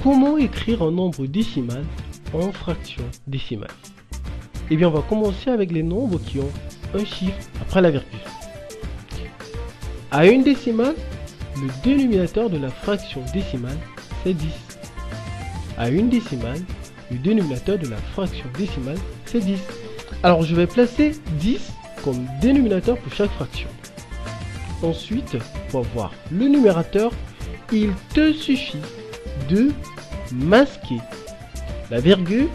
Comment écrire un nombre décimal en fraction décimale? Eh bien, on va commencer avec les nombres qui ont un chiffre après la virgule. À une décimale, le dénominateur de la fraction décimale, c'est 10. À une décimale, le dénominateur de la fraction décimale, c'est 10. Alors, je vais placer 10 comme dénominateur pour chaque fraction. Ensuite, pour avoir le numérateur, il te suffit de masquer la virgule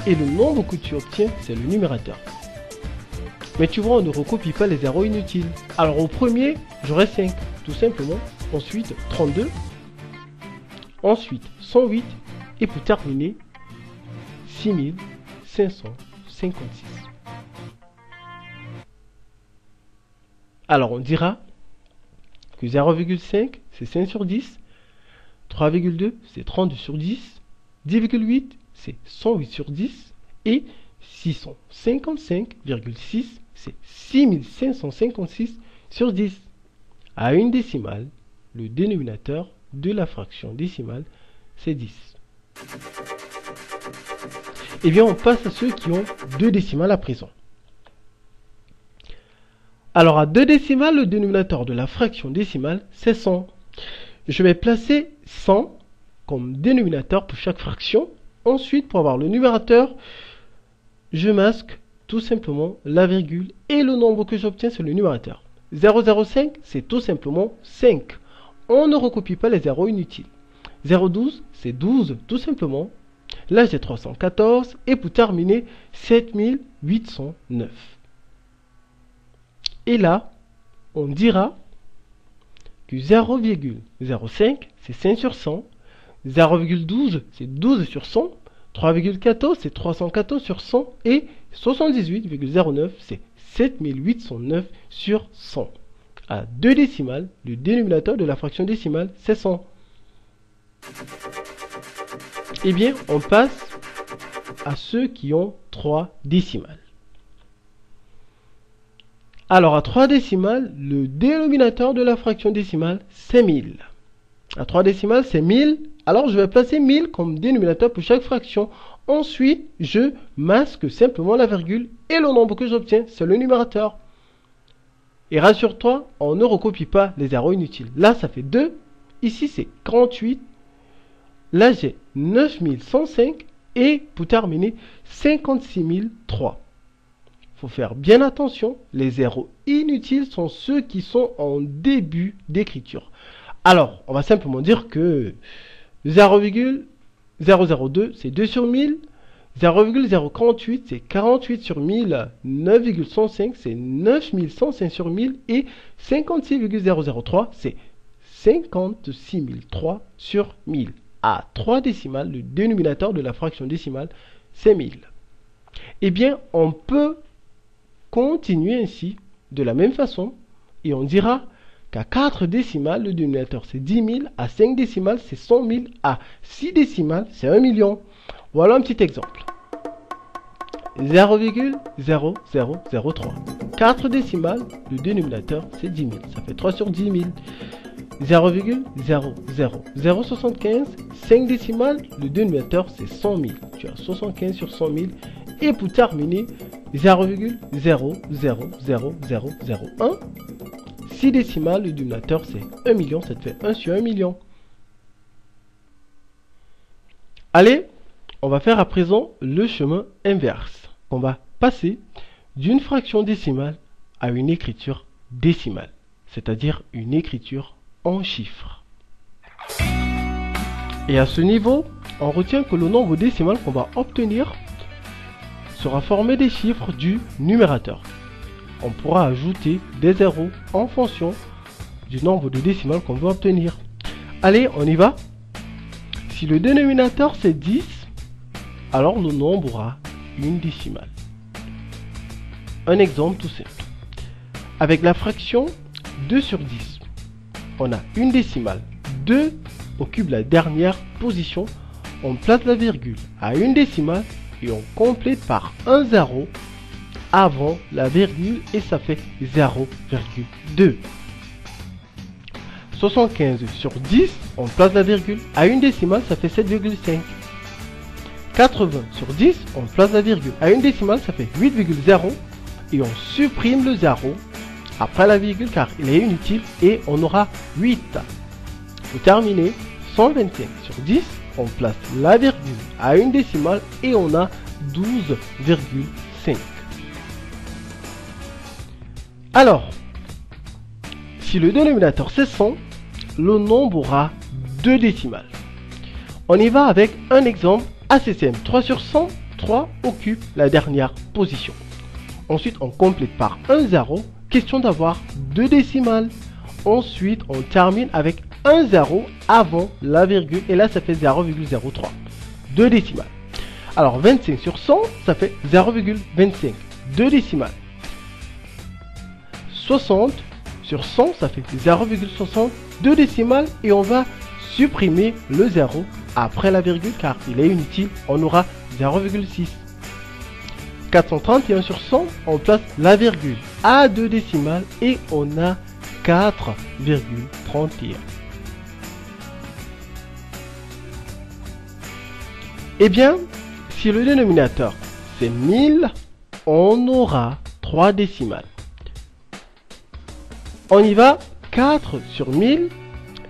et le nombre que tu obtiens, c'est le numérateur. Mais tu vois, on ne recopie pas les zéros inutiles. Alors au premier, j'aurai 5, tout simplement. Ensuite, 32. Ensuite, 108. Et pour terminer, 6556. Alors on dira que 0,5 c'est 5 sur 10. 3,2 c'est 32 sur 10. 10,8 c'est 108 sur 10. Et 655,6 c'est 6556 sur 10. À une décimale, le dénominateur de la fraction décimale, c'est 10. Et bien, on passe à ceux qui ont 2 décimales à présent. Alors, à 2 décimales, le dénominateur de la fraction décimale, c'est 100. Je vais placer 100 comme dénominateur pour chaque fraction. Ensuite, pour avoir le numérateur, je masque tout simplement la virgule et le nombre que j'obtiens, c'est le numérateur. 0,05, c'est tout simplement 5. On ne recopie pas les zéros inutiles. 0,12, c'est 12, tout simplement. Là, j'ai 314. Et pour terminer, 7809. Et là, on dira que 0,05, c'est 5 sur 100. 0,12, c'est 12 sur 100. 3,14, c'est 314 sur 100. Et 78,09, c'est 7809 sur 100. À 2 décimales, le dénominateur de la fraction décimale, c'est 100. Eh bien, on passe à ceux qui ont 3 décimales. Alors, à 3 décimales, le dénominateur de la fraction décimale, c'est 1000. À 3 décimales, c'est 1000. Alors, je vais placer 1000 comme dénominateur pour chaque fraction. Ensuite, je masque simplement la virgule et le nombre que j'obtiens, c'est le numérateur. Et rassure-toi, on ne recopie pas les zéros inutiles. Là, ça fait 2. Ici, c'est 48. Là, j'ai 9105. Et pour terminer, 56003. faut faire bien attention. Les zéros inutiles sont ceux qui sont en début d'écriture. Alors, on va simplement dire que 0,002, c'est 2 sur 1000. 0,048, c'est 48 sur 1000. 9,105, c'est 9105 sur 1000. Et 56,003, c'est 56003 sur 1000. À 3 décimales, le dénominateur de la fraction décimale, c'est 1000. Eh bien, on peut continuer ainsi, de la même façon, et on dira qu'à 4 décimales, le dénominateur, c'est 10 000. À 5 décimales, c'est 100 000. À 6 décimales, c'est 1 million. Voilà un petit exemple. 0,0003. 4 décimales, le dénominateur, c'est 10 000. Ça fait 3 sur 10 000. 0,00075. 5 décimales, le dénominateur, c'est 100 000. Tu as 75 sur 100 000. Et pour terminer, 0,000001. 6 décimales, le dénominateur, c'est 1 million. Ça te fait 1 sur 1 million. Allez, on va faire à présent le chemin inverse. On va passer d'une fraction décimale à une écriture décimale, c'est-à-dire une écriture en chiffres. Et à ce niveau, on retient que le nombre décimal qu'on va obtenir sera formé des chiffres du numérateur. On pourra ajouter des zéros en fonction du nombre de décimales qu'on veut obtenir. Allez, on y va. Si le dénominateur c'est 10, alors le nombre aura une décimale. Un exemple tout simple. Avec la fraction 2 sur 10, on a une décimale. 2 occupe la dernière position. On place la virgule à une décimale et on complète par un zéro avant la virgule et ça fait 0,2. 75 sur 10, on place la virgule à une décimale, ça fait 7,5. 80 sur 10, on place la virgule à une décimale, ça fait 8,0 et on supprime le 0 après la virgule car il est inutile et on aura 8. Pour terminer, 125 sur 10, on place la virgule à une décimale et on a 12,5. Alors, si le dénominateur c'est 100, le nombre aura 2 décimales. On y va avec un exemple assez simple. 3 sur 100, 3 occupe la dernière position. Ensuite, on complète par un 0. Question d'avoir 2 décimales. Ensuite, on termine avec un 0 avant la virgule. Et là, ça fait 0,03. 2 décimales. Alors, 25 sur 100, ça fait 0,25. 2 décimales. 60 sur 100, ça fait 0,60. 2 décimales. Et on va supprimer le 0 après la virgule car il est inutile. On aura 0,6. 431 sur 100, on place la virgule à 2 décimales et on a 4,31. Eh bien, si le dénominateur c'est 1000, on aura 3 décimales. On y va, 4 sur 1000,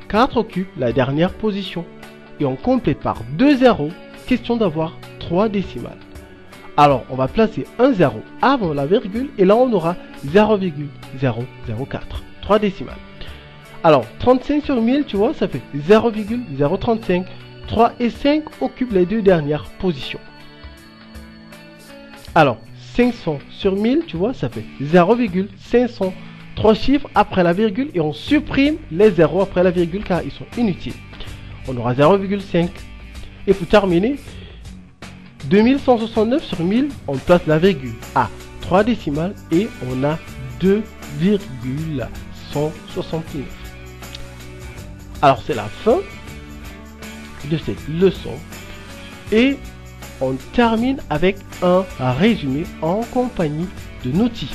4 occupe la dernière position. Et on complète par 2 zéros, question d'avoir 3 décimales. Alors, on va placer un 0 avant la virgule et là on aura 0,004. 3 décimales. Alors, 35 sur 1000, tu vois, ça fait 0,035. 3 et 5 occupent les deux dernières positions. Alors, 500 sur 1000, tu vois, ça fait 0,500. 3 chiffres après la virgule et on supprime les zéros après la virgule car ils sont inutiles. On aura 0,5. Et pour terminer, 2169 sur 1000, on place la virgule à 3 décimales et on a 2,169. Alors c'est la fin de cette leçon et on termine avec un résumé en compagnie de Naughty.